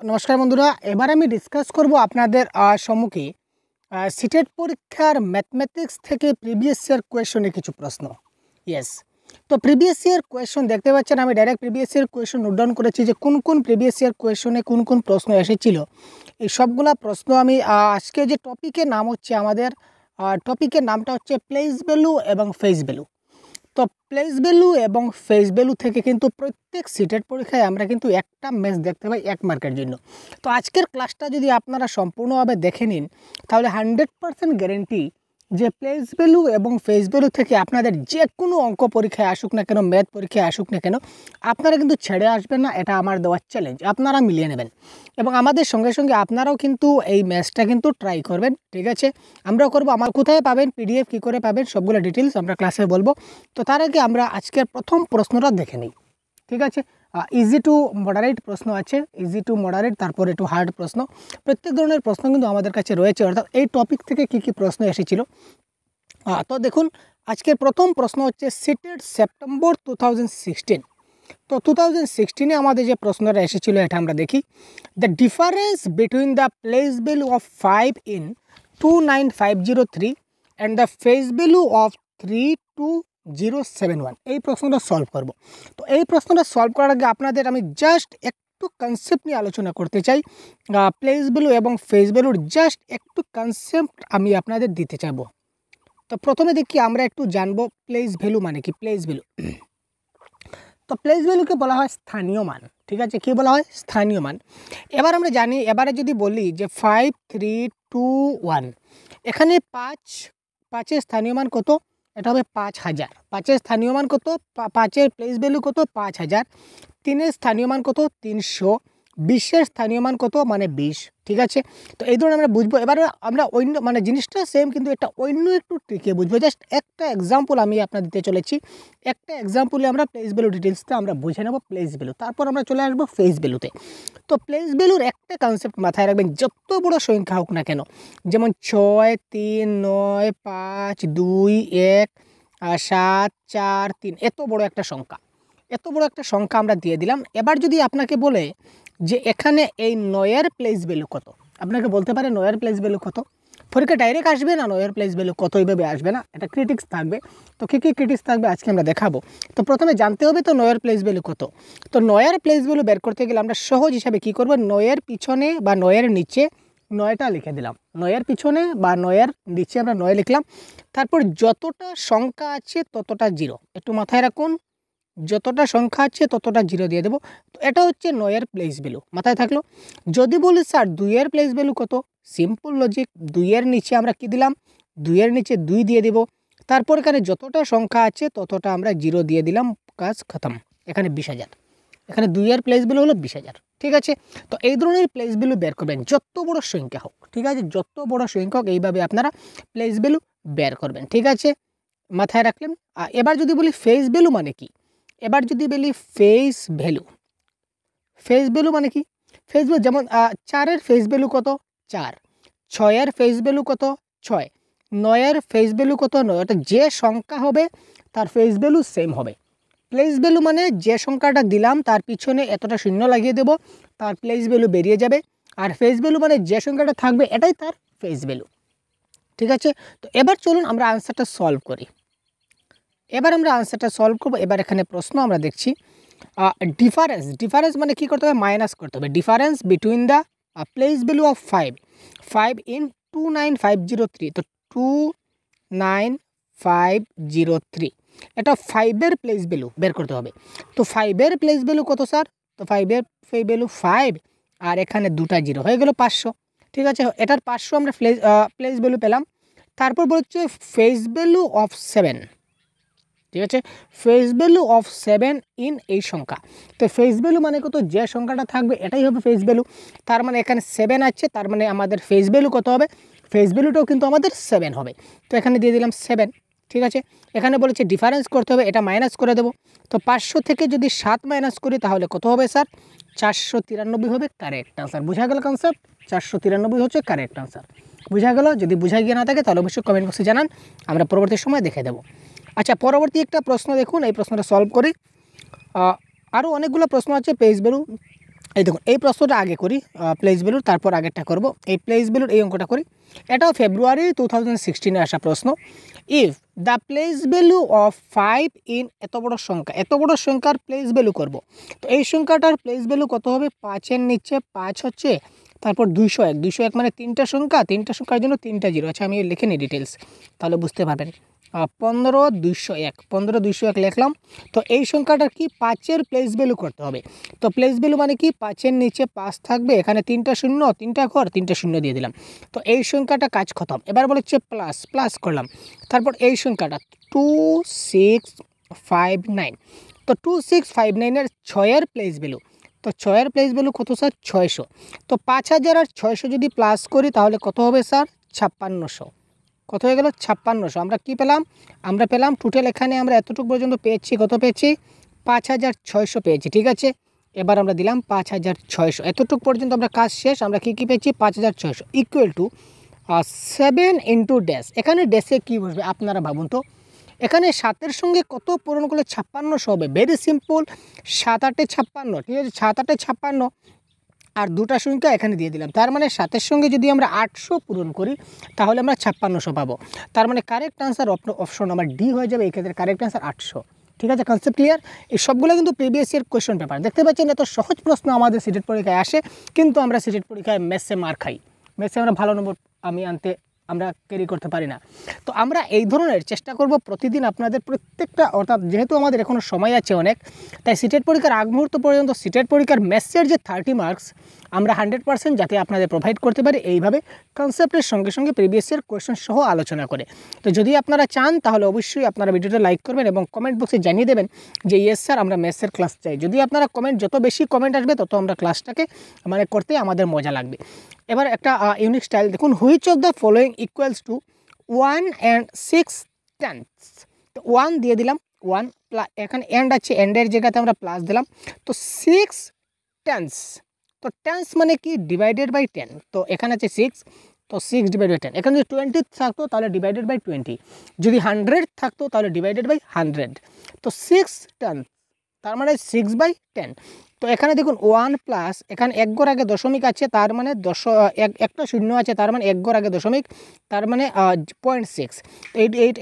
নমস্কার বন্ধুরা, এবার আমি ডিসকাস করব আপনাদের সম্মুখে সিটেট পরীক্ষার ম্যাথমেটিক্স থেকে প্রিভিয়াস ইয়ার কোয়েশনে কিছু প্রশ্ন। ইয়েস, তো প্রিভিয়াস ইয়ার কোয়েশন দেখতে পাচ্ছেন, আমি direct previous year question note down করেছি যে কোন কোন প্রিভিয়াস ইয়ার কোয়েশনে কোন কোন প্রশ্ন এসেছিল। এই সবগুলা প্রশ্ন আমি আজকে যে টপিকের নাম হচ্ছে আমাদের টপিকের নামটা হচ্ছে প্লেস ভ্যালু এবং ফেস ভ্যালু। তো প্লেস ভ্যালু এবং ফেস ভ্যালু থেকে কিন্তু প্রত্যেক সিটেট পরীক্ষায় আমরা কিন্তু একটা ম্যাথ দেখতে পাই 1 মার্কের জন্য। তো আজকের ক্লাসটা যদি আপনারা সম্পূর্ণভাবে দেখে নিন তাহলে 100% গ্যারেন্টি যে প্লেস ভ্যালু এবং ফেস ভ্যালু থেকে আপনাদের যে কোনো অঙ্ক পরীক্ষায় আসুক না কেন, ম্যাথ পরীক্ষায় আসুক না কেন, আপনারা কিন্তু ছেড়ে আসবেন না। এটা আমার দেওয়ার চ্যালেঞ্জ, আপনারা মিলিয়ে নেবেন এবং আমাদের সঙ্গে সঙ্গে আপনারাও কিন্তু এই ম্যাথটা কিন্তু ট্রাই করবেন। ঠিক আছে, আমরাও করবো। আমার কোথায় পাবেন, পিডিএফ কী করে পাবেন, সবগুলো ডিটেলস আমরা ক্লাসে বলবো। তো তার আগে আমরা আজকের প্রথম প্রশ্নটা দেখে নিই। ঠিক আছে, ইজি টু মডারেট প্রশ্ন আছে, ইজি টু মডারেট, তারপর একটু হার্ড প্রশ্ন। প্রত্যেক ধরনের প্রশ্ন কিন্তু আমাদের কাছে রয়েছে, অর্থাৎ এই টপিক থেকে কী কী প্রশ্ন এসেছিল। তো দেখুন, আজকের প্রথম প্রশ্ন হচ্ছে সিটেট সেপ্টেম্বর 2016। তো 2016-এ আমাদের যে প্রশ্নটা এসেছিল এটা আমরা দেখি। The difference between the place value of 5 in 29503 and the face value of 32071, এই প্রশ্নটা সলভ করব। তো এই প্রশ্নটা সলভ করার আগে আপনাদের আমি জাস্ট একটু কনসেপ্ট নিয়ে আলোচনা করতে চাই। প্লেস ভ্যালু এবং ফেস ভ্যালুর জাস্ট একটু কনসেপ্ট আমি আপনাদের দিতে চাইবো। তো প্রথমে দেখি আমরা একটু জানবো প্লেস ভ্যালু মানে কি। প্লেস ভ্যালু, তো প্লেস ভ্যালুকে বলা হয় স্থানীয় মান। ঠিক আছে, কী বলা হয়? স্থানীয় মান। এবার আমরা জানি, এবারে যদি বলি যে 5321, এখানে 5-এর স্থানীয় মান কত? এটা হবে 5000। 5-এর স্থানীয় মান কত? 5-এর প্লেস ভ্যালু কত? 5000। 3-এর স্থানীয় মান কত? 300। 20-এর স্থানীয় মান কত? মানে 20। ঠিক আছে, তো এই ধরনের আমরা বুঝবো। এবার আমরা অন্য মানে জিনিসটা সেম, কিন্তু এটা অন্য একটু ট্রিকে বুঝবো। জাস্ট একটা এক্সাম্পল আমি আপনার দিতে চলেছি। একটা এক্সাম্পলে আমরা প্লেস ভ্যালু ডিটেলসটা আমরা বুঝে নেব, প্লেস ভ্যালু। তারপর আমরা চলে আসবো ফেস ভ্যালুতে। তো প্লেস ভ্যালুর একটা কনসেপ্ট মাথায় রাখবেন, যত বড় সংখ্যা হোক না কেন, যেমন 6, 3, 9, 5, 2, 1, 7, 4, 3, এত বড় একটা সংখ্যা, এত বড় একটা সংখ্যা আমরা দিয়ে দিলাম। এবার যদি আপনাকে বলে যে এখানে এই 9-এর প্লেস ভ্যালু কত, আপনাকে বলতে পারে 9-এর প্লেস ভ্যালু কত। পরীক্ষা ডাইরেক্ট আসবে না 9-এর প্লেস ভ্যালু কত, এইভাবে আসবে না, এটা ক্রিটিক্স থাকবে। তো কী কী ক্রিটিক্স থাকবে আজকে আমরা দেখাবো। তো প্রথমে জানতে হবে তো 9-এর প্লেস ভ্যালু কত। তো 9-এর প্লেস ভ্যালু বের করতে গেলে আমরা সহজ হিসাবে কী করবো, 9-এর পিছনে বা 9-এর নিচে 9টা লিখে দিলাম। 9-এর পিছনে বা 9-এর নিচে আমরা 9 লিখলাম। তারপর যতটা সংখ্যা আছে ততটা 0, একটু মাথায় রাখুন, যতটা সংখ্যা আছে ততটা 0 দিয়ে দেবো। তো এটা হচ্ছে 9-এর প্লেস ভ্যালু, মাথায় থাকলো। যদি বলি স্যার 2-এর প্লেস ভ্যালু কত, সিম্পল লজিক, 2-এর নিচে আমরা কি দিলাম, 2-এর নিচে 2 দিয়ে দেব। তারপর এখানে যতটা সংখ্যা আছে ততটা আমরা 0 দিয়ে দিলাম, কাজ খতম। এখানে 20,000, এখানে 2-এর প্লেস ভ্যালু হলো 20,000। ঠিক আছে, তো এই ধরনের প্লেস ভ্যালু বের করবেন যত বড় সংখ্যা হোক। ঠিক আছে, যত বড় সংখ্যা হোক এইভাবে আপনারা প্লেস ভ্যালু বের করবেন। ঠিক আছে, মাথায় রাখলেন। এবার যদি বলি ফেস ভ্যালু মানে কি, এবার যদি বলি ফেস ভ্যালু, ফেস ভ্যালু মানে কি? ফেস ভ্যালু যেমন 4-এর ফেস ভ্যালু কত? 4। 6-এর ফেস ভ্যালু কত? 6। 9-এর ফেস ভ্যালু কত? 9। অর্থাৎ যে সংখ্যা হবে তার ফেস ভ্যালু সেম হবে। প্লেস ভ্যালু মানে যে সংখ্যাটা দিলাম তার পিছনে এতটা শূন্য লাগিয়ে দেব, তার প্লেস ভ্যালু বেরিয়ে যাবে। আর ফেস ভ্যালু মানে যে সংখ্যাটা থাকবে এটাই তার ফেস ভ্যালু। ঠিক আছে, তো এবার চলুন আমরা আনসারটা সলভ করি। এবার আমরা আনসারটা সলভ করব। এবার এখানে প্রশ্ন আমরা দেখছি ডিফারেন্স, ডিফারেন্স মানে কী করতে হবে, মাইনাস করতে হবে। Difference between the place value of 5 in 29503, তো 29503, এটা 5-এর প্লেস ভ্যালু বের করতে হবে। তো 5-এর প্লেস ভ্যালু কত স্যার? তো 5-এর ভ্যালু 5, আর এখানে 2টা 0 হয়ে গেল 500। ঠিক আছে, এটার 500 আমরা প্লেস ভ্যালু পেলাম। তারপর বলছে ফেস ভ্যালু অফ 7। ঠিক আছে, ফেস ভ্যালু অফ 7 ইন এই সংখ্যা। তো ফেস ভ্যালু মানে কত, যে সংখ্যাটা থাকবে এটাই হবে ফেস ভ্যালু। তার মানে এখানে 7 আছে, তার মানে আমাদের ফেস ভ্যালু কত হবে, ফেস ভ্যালুটাও কিন্তু আমাদের 7 হবে। তো এখানে দিয়ে দিলাম 7। ঠিক আছে, এখানে বলেছে ডিফারেন্স করতে হবে, এটা মাইনাস করে দেবো। তো 500 থেকে যদি 7 মাইনাস করি তাহলে কত হবে স্যার? 493 হবে কারেক্ট আনসার। বোঝা গেল কনসেপ্ট? 493 হচ্ছে কারেক্ট আনসার। বোঝা গেল? যদি বোঝা গিয়ে না থাকে তাহলে অবশ্যই কমেন্ট বক্সে জানান, আমরা পরবর্তী সময় দেখে দেবো। আচ্ছা, পরবর্তী একটা প্রশ্ন দেখুন, এই প্রশ্নটা সলভ করি। আরও অনেকগুলো প্রশ্ন আছে প্লেস ভ্যালু এই দেখুন এই প্রশ্নটা আগে করি, প্লেস ভ্যালুর, তারপর আগেরটা করব। এই প্লেস ভ্যালুর এই অঙ্কটা করি, এটাও ফেব্রুয়ারি 2016 আসা প্রশ্ন। If the place value of 5 in এত বড় সংখ্যা, এত বড় সংখ্যার প্লেস ভ্যালু করব, তো এই সংখ্যাটার প্লেস ভ্যালু কত হবে? 5-এর নিচে 5 হচ্ছে, তারপর 201, 201 মানে তিনটা সংখ্যা, তিনটা সংখ্যার জন্য তিনটা জিরো। আচ্ছা আমি লিখে নিই ডিটেলস, তাহলে বুঝতে পারবেন। 15-201, 15-201 লিখলাম। তো এই সংখ্যাটার কি 5-এর প্লেস ভ্যালু করতে হবে। তো প্লেস ভ্যালু মানে কি 5-এর নিচে 5 থাকবে, এখানে তিনটা শূন্য, তিনটা ঘর, তিনটা শূন্য দিয়ে দিলাম। তো এই সংখ্যাটা কাজ খতম। এবার বলেছে প্লাস, প্লাস করলাম। তারপর এই সংখ্যাটা 2659, তো 2659-এর 6-এর প্লেস ভ্যালু, তো 6-এর প্লেস ভ্যালু কত স্যার? 600। তো 5000 আর 600 যদি প্লাস করি তাহলে কত হবে স্যার? 5600। কত হয়ে গেল? 5600। আমরা কি পেলাম? আমরা পেলাম টোটাল, এখানে আমরা এতটুকু পর্যন্ত পেয়েছি, কত পেয়েছি? 5600 পেয়েছি, ঠিক আছে। এবার আমরা দিলাম 5600, এতটুকু পর্যন্ত আমরা কাজ শেষ। আমরা কি পেয়েছি? 5600 ইকুয়াল টু 7 ইন্টু ড্যাশ। এখানে ড্যাশে কী বসবে আপনারা ভাবুন তো। এখানে 7-এর সঙ্গে কত পূরণ করলে 5600 হবে? ভেরি সিম্পল, 7-8-এ 56, ঠিক আছে। 7-8-এ 56 আর দুটা সংখ্যা এখানে দিয়ে দিলাম, তার মানে 7-এর সঙ্গে যদি আমরা 800 পূরণ করি তাহলে আমরা 5600 পাবো। তার মানে correct answer option number D হয়ে যাবে, এই ক্ষেত্রে কারেক্ট আনসার 800। ঠিক আছে, কনসেপ্ট ক্লিয়ার? এই সবগুলো কিন্তু প্রিভিয়াস ইয়ার কোয়েশ্চেন পেপার। দেখতে পাচ্ছেন এত সহজ প্রশ্ন আমাদের সিটেট পরীক্ষায় আসে, কিন্তু আমরা সিটেট পরীক্ষায় ম্যাথসে মার খাই। ম্যাথসে আমরা ভালো নম্বর আমরা ক্যারি করতে পারি না। তো আমরা এই ধরনের চেষ্টা করব প্রতিদিন আপনাদের প্রত্যেকটা, অর্থাৎ যেহেতু আমাদের এখনও সময় আছে অনেক, তাই সিটেট পরীক্ষার আগ মুহূর্ত পর্যন্ত সিটেট পরীক্ষার ম্যাথসের যে 30 মার্কস আমরা 100% যাতে আপনাদের প্রোভাইড করতে পারি, এইভাবে কনসেপ্টের সঙ্গে সঙ্গে প্রিভিয়াস ইয়ার কোয়েশ্চেন সহ আলোচনা করে। তো যদি আপনারা চান তাহলে অবশ্যই আপনারা ভিডিওটা লাইক করবেন এবং কমেন্ট বক্সে জানিয়ে দেবেন যে ইয়েস স্যার আমরা ম্যাথসের ক্লাস চাই। যদি আপনারা যত বেশি কমেন্ট আসবে তত আমরা ক্লাসটাকে করতে আমাদের মজা লাগবে। এবার একটা ইউনিক স্টাইল দেখুন, which of the following equals to 1 and 6/10। তো 1 দিয়ে দিলাম, 1 এখানে এন্ড আছে, এন্ডের জায়গাতে আমরা প্লাস দিলাম। তো 6/10, তো টেন্স মানে কি? Divided by 10। তো এখানে আছে 6, তো 6 ডিভাইডেড বাই 10। এখানে যদি 20 থাকতো তাহলে ডিভাইডেড বাই 20, যদি 100 থাকতো তাহলে ডিভাইডেড বাই 100। তো 6/10 তার মানে 6/10। তো এখানে দেখুন 1 প্লাস, এখানে এক ঘর আগে দশমিক আছে, তার মানে একটা শূন্য আছে, তার মানে এক ঘর আগে দশমিক, তার মানে 0.6।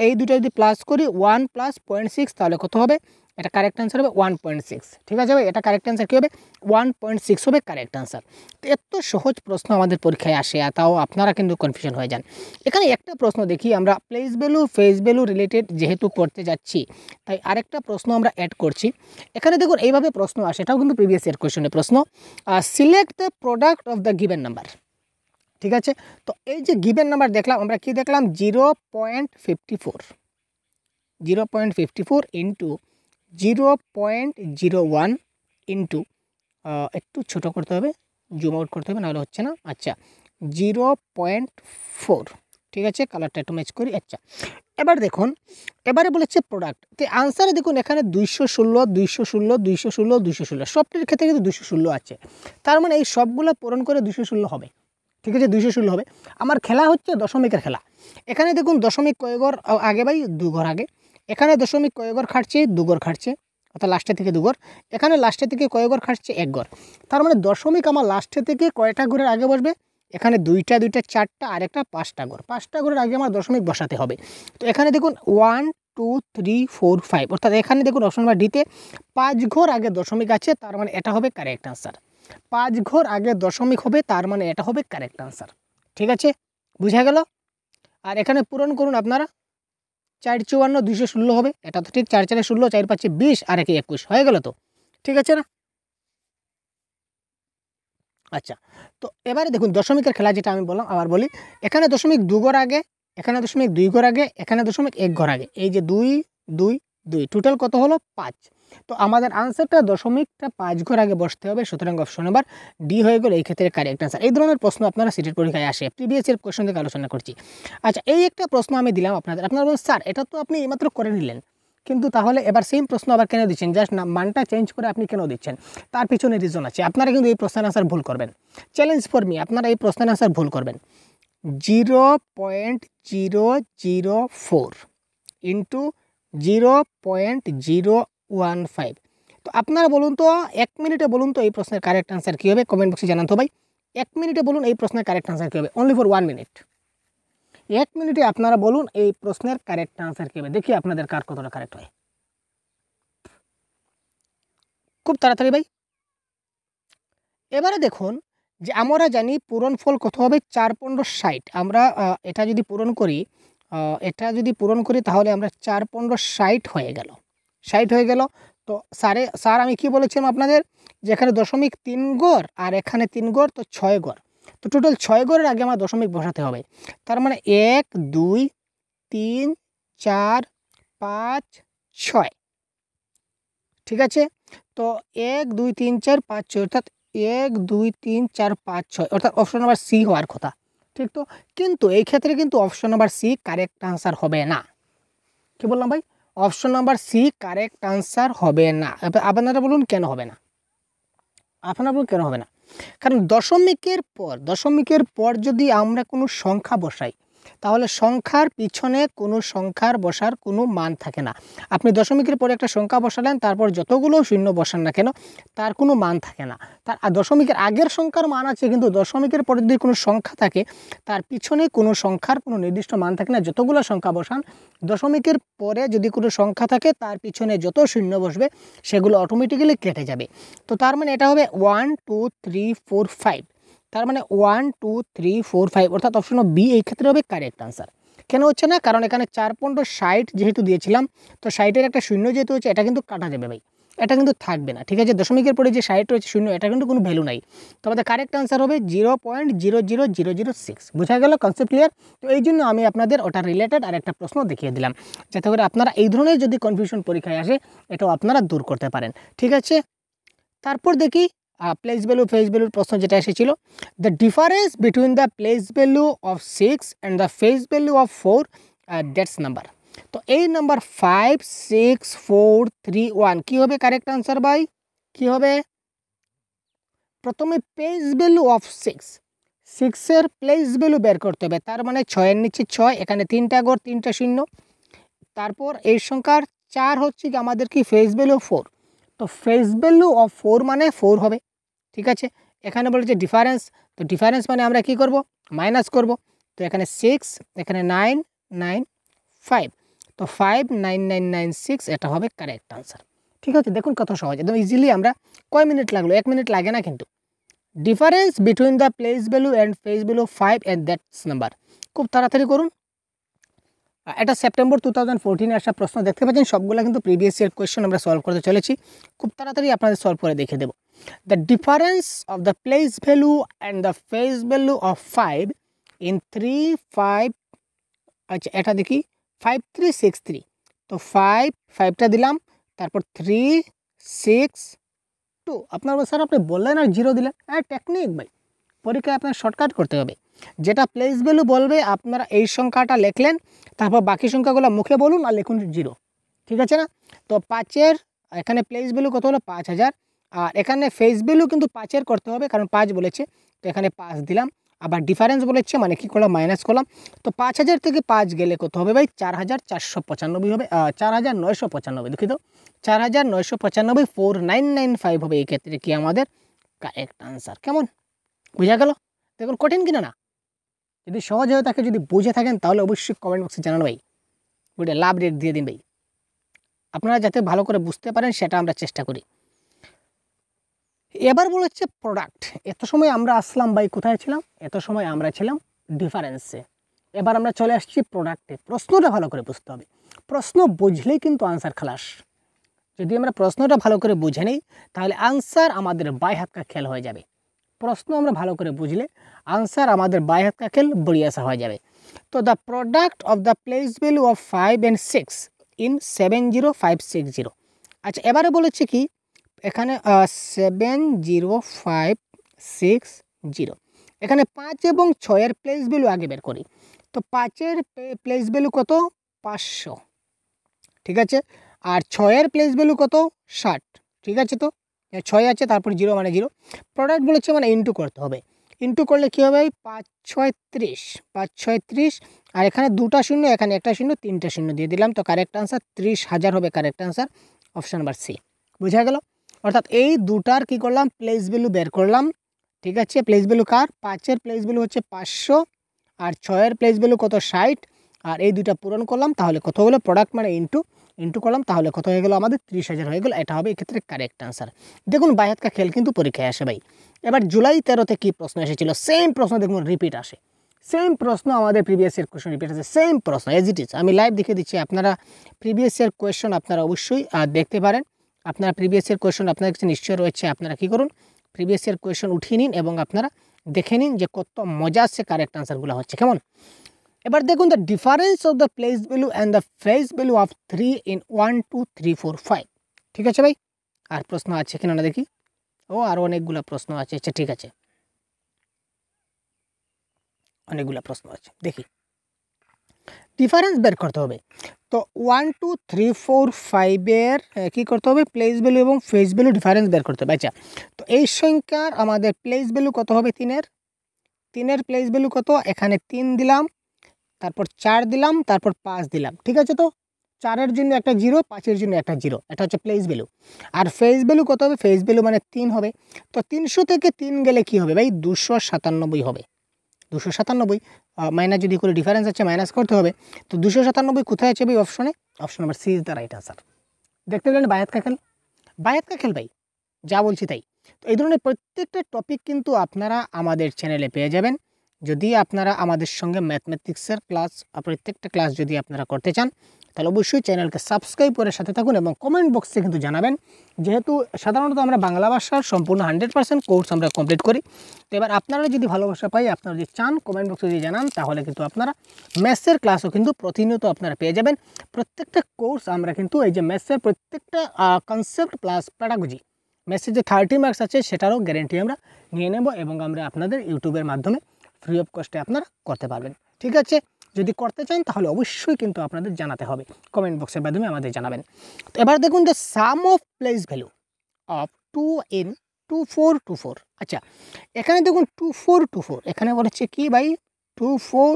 এই দুটো যদি প্লাস করি 1 প্লাস 0.6 তাহলে কত হবে? এটা কারেক্ট অ্যান্সার হবে 1.6। ঠিক আছে ভাই, এটা কারেক্ট অ্যান্সার কী হবে? 1.6 হবে কারেক্ট অ্যান্সার। তো এত সহজ প্রশ্ন আমাদের পরীক্ষায় আসে, আর তাও আপনারা কিন্তু কনফিউশন হয়ে যান। এখানে একটা প্রশ্ন দেখি, আমরা place value face value related যেহেতু করতে যাচ্ছি, তাই আরেকটা প্রশ্ন আমরা অ্যাড করছি। এখানে দেখুন এইভাবে প্রশ্ন আসে, এটাও কিন্তু প্রিভিয়াস ইয়ার কোয়েশ্চনের প্রশ্ন। Select the product of the given number. ঠিক আছে, তো এই যে গিভেন নাম্বার দেখলাম, আমরা কি দেখলাম? 0.54 ইন্টু 0.01 ইন্টু, একটু ছোটো করতে হবে, জুম আউট করতে হবে, নাহলে হচ্ছে না। আচ্ছা 0.4, ঠিক আছে, কালারটা একটু ম্যাচ করি। আচ্ছা এবার দেখুন, এবারে বলেছে প্রোডাক্ট। তো আনসারে দেখুন এখানে 216, 216, 216, 216, সবটির ক্ষেত্রে কিন্তু 216 আছে। তার মানে এই সবগুলো পূরণ করে 216 হবে। ঠিক আছে, 216 হবে। আমার খেলা হচ্ছে দশমিকের খেলা। এখানে দেখুন দশমিক কয় ঘর আগে ভাই? 2 ঘর আগে। এখানে দশমিক কয় ঘর খাটছে? 2 ঘর খাটছে, অর্থাৎ লাস্টে থেকে 2 ঘর। এখানে লাস্টে থেকে কয় ঘর খাটছে? 1 ঘর। তার মানে দশমিক আমার লাস্টে থেকে কয়টা ঘরের আগে বসবে? এখানে 2টা 4টা আর একটা 5টা ঘর, 5টা ঘরের আগে আমার দশমিক বসাতে হবে। তো এখানে দেখুন 1 2 3 4 5, অর্থাৎ এখানে দেখুন অপশন নাম্বার ডিতে 5 ঘর আগে দশমিক আছে, তার মানে এটা হবে কারেক্ট আনসার। 5 ঘর আগে দশমিক হবে, তার মানে এটা হবে কারেক্ট আনসার। ঠিক আছে, বুঝা গেল? আর এখানে পূরণ করুন আপনারা, 4 54 216 হবে, এটা তো ঠিক। 4 4 16, 4 5 20 আর 1 21 হয়ে গেল তো, ঠিক আছে না? আচ্ছা, তো এবারে দেখুন দশমিকের খেলা যেটা আমি বললাম, আবার বলি। এখানে দশমিক 2 ঘর আগে, এখানে দশমিক 2 ঘর আগে, এখানে দশমিক 1 ঘর আগে, এই যে 2 2 2, টোটাল কত হলো? 5। তো আমাদের আনসারটা দশমিকটা 5 ঘর আগে বসতে হবে, সুতরাং অপশন নাম্বার ডি হয়ে গেল এই ক্ষেত্রে কারেক্ট আনসার। এই ধরনের প্রশ্ন আপনারা সিটের পরীক্ষায় আসে, প্রিভিয়াস ইয়ার কোয়েশ্চন থেকে আলোচনা করছি। আচ্ছা এই একটা প্রশ্ন আমি দিলাম আপনাদের, আপনারা বলুন স্যার এটা তো আপনি এইমাত্র করে নিলেন, কিন্তু তাহলে এবার সেম প্রশ্ন আবার কেন দিচ্ছেন? জাস্ট না মানটা চেঞ্জ করে আপনি কেন দিচ্ছেন? তার পিছনে রিজন আছে। আপনারা কিন্তু এই প্রশ্নের আনসার ভুল করবেন। চ্যালেঞ্জ ফর মি, আপনারা এই প্রশ্নের আনসার ভুল করবেন। 0.004 ইন্টু 0.015, তো আপনারা বলুন তো 1 মিনিটে বলুন তো এই প্রশ্নের কারেক্ট আনসার কী হবে, কমেন্ট বক্সে জানান তো ভাই। 1 মিনিটে বলুন এই প্রশ্নের কারেক্ট আনসার কী হবে, অনলি ফর 1 মিনিট। 1 মিনিটে আপনারা বলুন এই প্রশ্নের কারেক্ট আনসার কী হবে, দেখি আপনাদের কার কতটা কারেক্ট হয়। খুব তাড়াতাড়ি ভাই। এবারে দেখুন যে আমরা জানি পূরণফল কত হবে, 4 15 60। আমরা এটা যদি পূরণ করি তাহলে আমরা 4 15 60 হয়ে গেল, 60 হয়ে গেল। তো স্যার আমি কি বলেছিলাম আপনাদের, যে এখানে 0.3 গড় আর এখানে 3 গড়, তো 6 গড়। তো টোটাল 6 গড়ের আগে আমার দশমিক বসাতে হবে। তার মানে 1 2 3 4 5 6, ঠিক আছে। তো 1 2 3 4 5 6, অর্থাৎ 1 2 3 4 5 6, অর্থাৎ অপশন নাম্বার সি হওয়ার কথা, ঠিক তো। কিন্তু এই ক্ষেত্রে কিন্তু option number C correct answer হবে না। কি বললাম ভাই, option number C correct answer হবে না। আপনারা বলুন কেন হবে না, আপনারা বলুন কেন হবে না। কারণ দশমিকের পর যদি আমরা কোনো সংখ্যা বসাই, তাহলে সংখ্যার পিছনে কোনো সংখ্যার বসার কোনো মান থাকে না। আপনি দশমিকের পরে একটা সংখ্যা বসালেন, তারপর যতগুলো শূন্য বসান না কেন তার কোনো মান থাকে না। তার দশমিকের আগের সংখ্যার মান আছে, কিন্তু দশমিকের পরে যদি কোনো সংখ্যা থাকে তার পিছনে কোনো সংখ্যার কোনো নির্দিষ্ট মান থাকে না। যতগুলো সংখ্যা বসান, দশমিকের পরে যদি কোনো সংখ্যা থাকে তার পিছনে যত শূন্য বসবে সেগুলো অটোমেটিক্যালি কেটে যাবে। তো তার মানে এটা হবে 1 2 3 4 5। তার মানে 1 2 3 4 5, অর্থাৎ অপশন বি এই ক্ষেত্রে হবে কারেক্ট আনসার। কেন হচ্ছে না, কারণ এখানে 4 15 60 যেহেতু দিয়েছিলাম, তো 60-এর একটা শূন্য যেহেতু হচ্ছে, এটা কিন্তু কাটা যাবে ভাই, এটা কিন্তু থাকবে না, ঠিক আছে। দশমিকের পরে যে 60 রয়েছে শূন্য, এটা কিন্তু কোনো ভ্যালু নাই। তো আমাদের কারেক্ট আনসার হবে 0.00006। বোঝা গেল, কনসেপ্ট ক্লিয়ার। তো এই জন্য আমি আপনাদের ওটা রিলেটেড আর একটা প্রশ্ন দেখিয়ে দিলাম, যাতে করে আপনারা এই ধরনের যদি কনফিউশন পরীক্ষায় আসে এটাও আপনারা দূর করতে পারেন, ঠিক আছে। তারপর দেখি প্লেস ভ্যালু ফেস ভ্যালুর প্রশ্ন যেটা এসেছিল, the difference between the place value of 6 and the face value of 4 that's number. তো এই নাম্বার 5 6 4 3 1 কী হবে কারেক্ট আনসার ভাই, কী হবে। প্রথমে প্লেস ভ্যালু অফ 6-এর প্লেস ভ্যালু বের করতে হবে। তার মানে 6-এর নিচে 6, এখানে 3টা গড় 3টা শূন্য। তারপর এই সংখ্যার 4 হচ্ছে কি আমাদের কি ফেস ভ্যালু 4। তো ফেস ভ্যালু অফ 4 মানে 4 হবে, ঠিক আছে। এখানে বলেছে ডিফারেন্স, তো ডিফারেন্স মানে আমরা কি করব, মাইনাস করব। তো এখানে 6, এখানে 9 9 5, তো 5 9 9 9 6, এটা হবে কারেক্ট আনসার, ঠিক আছে। দেখুন কত সহজ, একদম ইজিলি আমরা, কয় মিনিট লাগলো, 1 মিনিট লাগে না কিন্তু। Difference between the place value and face value 5 and that's number. খুব তাড়াতাড়ি করুন। এটা সেপ্টেম্বর 2014 আসা প্রশ্ন, দেখতে পাচ্ছেন সবগুলো কিন্তু প্রিভিয়াস ইয়ার কোয়েশ্চেন আমরা সলভ করতে চলেছি। খুব তাড়াতাড়ি আপনাদের সলভ করে দেখিয়ে দেবো। The difference of the place value and the face value of 5 in 3 5, আচ্ছা এটা দেখি 5 3 6 3। তো 5টা দিলাম, তারপর 3 6 2। আপনার স্যার আপনি বললেন আর 0 দিলেন, হ্যাঁ টেকনিক ভাই, পরীক্ষায় আপনার শর্টকাট করতে হবে। যেটা প্লেস ভ্যালু বলবে আপনারা এই সংখ্যাটা লিখলেন, তারপর বাকি সংখ্যাগুলো মুখে বলুন আর লিখুন 0, ঠিক আছে না। তো 5-এর এখানে প্লেস ভ্যালু কত হলো 5000, আর এখানে ফেস ভ্যালু কিন্তু 5-এর করতে হবে, কারণ 5 বলেছে, তো এখানে 5 দিলাম। আবার ডিফারেন্স বলেছে মানে কি করলাম, মাইনাস করলাম। তো 5000 থেকে 5 গেলে কত হবে ভাই, 4495 হবে, 4995, দুঃখিত 4995, 4995 হবে এই ক্ষেত্রে কি আমাদের কারেক্ট আনসার। কেমন বুঝা গেল, দেখুন কঠিন কিনা না। যদি সহজ হয়ে থাকে, যদি বুঝে থাকেন, তাহলে অবশ্যই কমেন্ট বক্সে জানান ভাই, ওইটা লাভ রেট দিয়ে দিন ভাই। আপনারা যাতে ভালো করে বুঝতে পারেন সেটা আমরা চেষ্টা করি। এবার বলেছে প্রোডাক্ট। এত সময় আমরা আসলাম ভাই কোথায় ছিলাম, এত সময় আমরা ছিলাম ডিফারেন্সে। এবার আমরা চলে আসছি প্রোডাক্টে। প্রশ্নটা ভালো করে বুঝতে হবে, প্রশ্ন বুঝলেই কিন্তু আনসার খালাস। যদি আমরা প্রশ্নটা ভালো করে বুঝে নিই, তাহলে আনসার আমাদের বাই হাত কা খেল হয়ে যাবে। প্রশ্ন আমরা ভালো করে বুঝলে আনসার আমাদের বাই হাত কা খেল বড়িয়া সা হয়ে যাবে। তো the product of the place value of 5 and 6 in 70560। আচ্ছা এবারে বলেছে কি এখানে 70560, এখানে 5 এবং 6-এর প্লেস ভ্যালু আগে বের করি। তো 5-এর প্লেস ভ্যালু কত 500, ঠিক আছে। আর 6-এর প্লেস ভ্যালু কত 60, ঠিক আছে। তো 6 আছে, তারপর 0 মানে 0। প্রোডাক্ট বলেছে মানে ইন্টু করতে হবে, ইন্টু করলে কী হবে 5 6 30, 5 6 30, আর এখানে 2টা শূন্য, এখানে একটা শূন্য, 3টা শূন্য দিয়ে দিলাম। তো কারেক্ট আনসার 30,000 হবে correct answer, option number C. বুঝা গেল। অর্থাৎ এই দুটার কি করলাম প্লেস ভ্যালু বের করলাম, ঠিক আছে। প্লেস ভ্যালু কার 5-এর প্লেস ভ্যালু হচ্ছে 500 আর 6-এর প্লেস ভ্যালু কত 60, আর এই দুইটা পূরণ করলাম তাহলে কত হলো প্রোডাক্ট মানে ইন্টু করলাম তাহলে কত হয়ে গেল আমাদের 30,000 হয়ে গেল। এটা হবে এক্ষেত্রে কারেক্ট আনসার। দেখুন বাই হাত কা খেল কিন্তু পরীক্ষায় আসে ভাই। এবার জুলাই 13-তে কী প্রশ্ন এসেছিল, সেম প্রশ্ন দেখুন রিপিট আসে, সেম প্রশ্ন আমাদের প্রিভিয়াস ইয়ার কোয়েশ্চন রিপিট আছে, সেম প্রশ্ন এজ ইট ইজ। আমি লাইভ দেখে দিচ্ছি, আপনারা প্রিভিয়াস ইয়ার কোয়েশ্চন আপনারা অবশ্যই দেখতে পারেন। আপনারা প্রিভিয়াস ইয়ার কোয়েশ্চন আপনার কাছে নিশ্চয় রয়েছে, আপনারা কী করুন প্রিভিয়াস ইয়ার কোয়েশ্চন উঠিয়ে নিন এবং আপনারা দেখে নিন যে কত মজা সে কারেক্ট আনসারগুলো হচ্ছে, কেমন। এবার দেখুন the difference of the place value and the face value of 3 in 1 2 3 4 5। ঠিক আছে ভাই, আর প্রশ্ন আছে কিনা না দেখি। ও আরও অনেকগুলো প্রশ্ন আছে, আচ্ছা ঠিক আছে, অনেকগুলো প্রশ্ন আছে, দেখি ডিফারেন্স বের করতে হবে। তো 1 2 3 4 5-এর কী করতে হবে প্লেস ভ্যালু এবং ফেস ভ্যালু ডিফারেন্স বের করতে হবে। আচ্ছা, তো এই সংখ্যার আমাদের প্লেস ভ্যালু কত হবে 3-এর প্লেস ভ্যালু কত, এখানে 3 দিলাম, তারপর 4 দিলাম, তারপর 5 দিলাম, ঠিক আছে। তো 4-এর জন্য একটা 0, 5-এর জন্য একটা 0, এটা হচ্ছে প্লেস ভ্যালু। আর ফেস ভ্যালু কত হবে, ফেস ভ্যালু মানে 3 হবে। তো 300 থেকে 3 গেলে কি হবে ভাই 297 হবে। 297 মাইনাস যদি করে ডিফারেন্স আছে মাইনাস করতে হবে। তো 297 কোথায় আছে ভাই অপশনে, option number C is the right answer. দেখতে পেলেন বায়াত কা খেল, বায়াত কা খেল ভাই, যা বলছি তাই। তো এই ধরনের প্রত্যেকটা টপিক কিন্তু আপনারা আমাদের চ্যানেলে পেয়ে যাবেন। যদি আপনারা আমাদের সঙ্গে ম্যাথমেটিক্সের ক্লাস প্রত্যেকটা ক্লাস যদি আপনারা করতে চান তাহলে অবশ্যই চ্যানেলকে সাবস্ক্রাইব করে সাথে থাকুন এবং কমেন্ট বক্সে কিন্তু জানাবেন। যেহেতু সাধারণত আমরা বাংলা ভাষার সম্পূর্ণ 100% কোর্স আমরা কমপ্লিট করি। তো এবার আপনারা যদি ভালোবাসা পাই, আপনারা যদি চান কমেন্ট বক্সে যদি জানান তাহলে কিন্তু আপনারা ম্যাথসের ক্লাসও কিন্তু প্রতিনিয়ত আপনারা পেয়ে যাবেন। প্রত্যেকটা কোর্স আমরা কিন্তু এই যে ম্যাথসের প্রত্যেকটা কনসেপ্ট প্লাস প্যাডাগজি, ম্যাথসের যে 30 মার্কস আছে সেটারও গ্যারেন্টি আমরা নিয়ে নেব এবং আমরা আপনাদের ইউটিউবের মাধ্যমে ফ্রি অফ কস্টে আপনারা করতে পারবেন। ঠিক আছে, যদি করতে চান তাহলে অবশ্যই কিন্তু আপনাদের জানাতে হবে, কমেন্ট বক্সের মাধ্যমে আমাদের জানাবেন। তো এবার দেখুন যে sum of place value of 2 in 2 4 2 4। আচ্ছা, এখানে দেখুন 2 4 2 4, এখানে বলেছে কি ভাই 2 4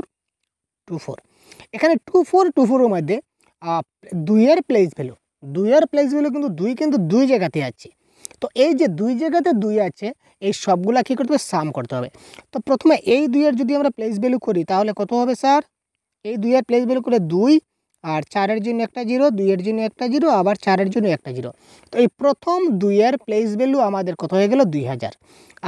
2 4। এখানে 2 4 2 4-এর মধ্যে 2-এর প্লেস ভ্যালু, 2-এর প্লেস ভ্যালু কিন্তু 2 কিন্তু 2 জায়গাতে আছে। তো এই যে 2 জায়গাতে 2 আছে, এই সবগুলা কী করতে হবে সাম করতে হবে। তো প্রথমে এই 2-এর যদি আমরা প্লেস ভ্যালু করি তাহলে কত হবে স্যার, এই 2-এর প্লেস ভ্যালু করে 2 আর 4-এর জন্য একটা 0, 2-এর জন্য একটা 0, আবার 4-এর জন্য একটা 0। তো এই প্রথম 2-এর প্লেস ভ্যালু আমাদের কত হয়ে গেল 2000।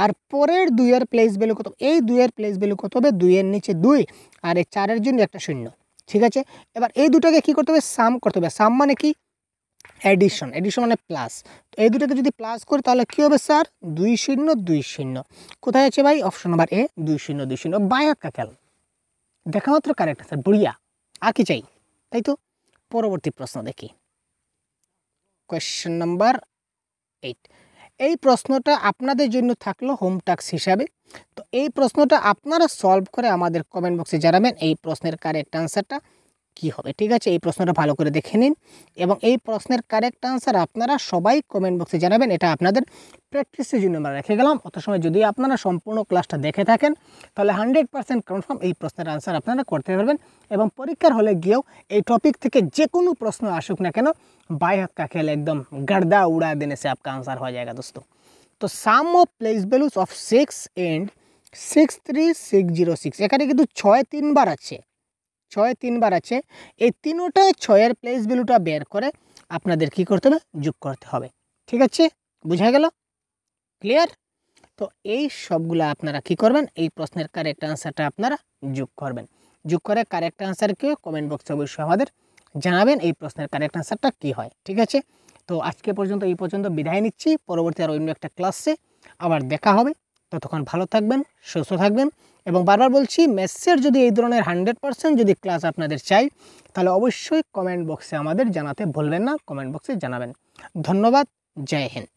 আর পরের 2-এর প্লেস ভ্যালু কত, এই 2-এর প্লেস ভ্যালু কত হবে 2-এর নিচে 2 আর এই 4-এর জন্য একটা 0। ঠিক আছে, এবার এই দুটোকে কী করতে হবে সাম করতে হবে। সাম মানে কি এডিশন, এডিশন মানে প্লাস। তো এই দুটোকে যদি প্লাস করি তাহলে কী হবে স্যার 2 0 2 0। কোথায় আছে ভাই অপশন নাম্বার এ 2 0 2 0। বায়াত কা খেল, দেখা মাত্র কারেক্ট স্যার, বড়িয়া, আর কি চাই, তাই তো। পরবর্তী প্রশ্ন দেখি, কোয়েশ্চেন নাম্বার 8। এই প্রশ্নটা আপনাদের জন্য থাকলো হোম টাস্ক হিসাবে। তো এই প্রশ্নটা আপনারা সলভ করে আমাদের কমেন্ট বক্সে জানাবেন এই প্রশ্নের কারেক্ট আনসারটা কী হবে। ঠিক আছে, এই প্রশ্নটা ভালো করে দেখে নিন এবং এই প্রশ্নের কারেক্ট আনসার আপনারা সবাই কমেন্ট বক্সে জানাবেন। এটা আপনাদের প্র্যাকটিসের জন্য আমরা রেখে গেলাম। অত সময় যদি আপনারা সম্পূর্ণ ক্লাসটা দেখে থাকেন তাহলে 100% কনফার্ম এই প্রশ্নের আনসার আপনারা করতে পারবেন এবং পরীক্ষার হলে গিয়েও এই টপিক থেকে যে কোনো প্রশ্ন আসুক না কেন बाई हाथ का खेल एकदम गर्दा उड़ा देने से आपका आंसर हो जाएगा दोस्तों। तो psalm of place values of 6 and 63606 এখানে কিন্তু 6 তিনবার আছে, 6 তিনবার আছে। এই তিনোটা 6-এর প্লেস ভ্যালুটা বের করে আপনাদের কি করতে হবে যোগ করতে হবে। ঠিক আছে, বুঝা গেল, ক্লিয়ার। তো এই সবগুলো আপনারা কি করবেন এই প্রশ্নের কারেক্ট আনসারটা আপনারা যোগ করবেন। যোগ করে কারেক্ট আনসারকে কমেন্ট বক্সে অবশ্যই আমাদের জানাবেন এই প্রশ্নের কারেক্ট আনসারটা কী হয়। ঠিক আছে, তো আজকে পর্যন্ত এই পর্যন্ত বিদায় নিচ্ছি। পরবর্তী আর অন্য একটা ক্লাসে আবার দেখা হবে। ততক্ষণ ভালো থাকবেন, সুস্থ থাকবেন এবং বারবার বলছি ম্যাথসের যদি এই ধরনের 100% যদি ক্লাস আপনাদের চাই তাহলে অবশ্যই কমেন্ট বক্সে আমাদের জানাতে ভুলবেন না, কমেন্ট বক্সে জানাবেন। ধন্যবাদ, জয় হিন্দ।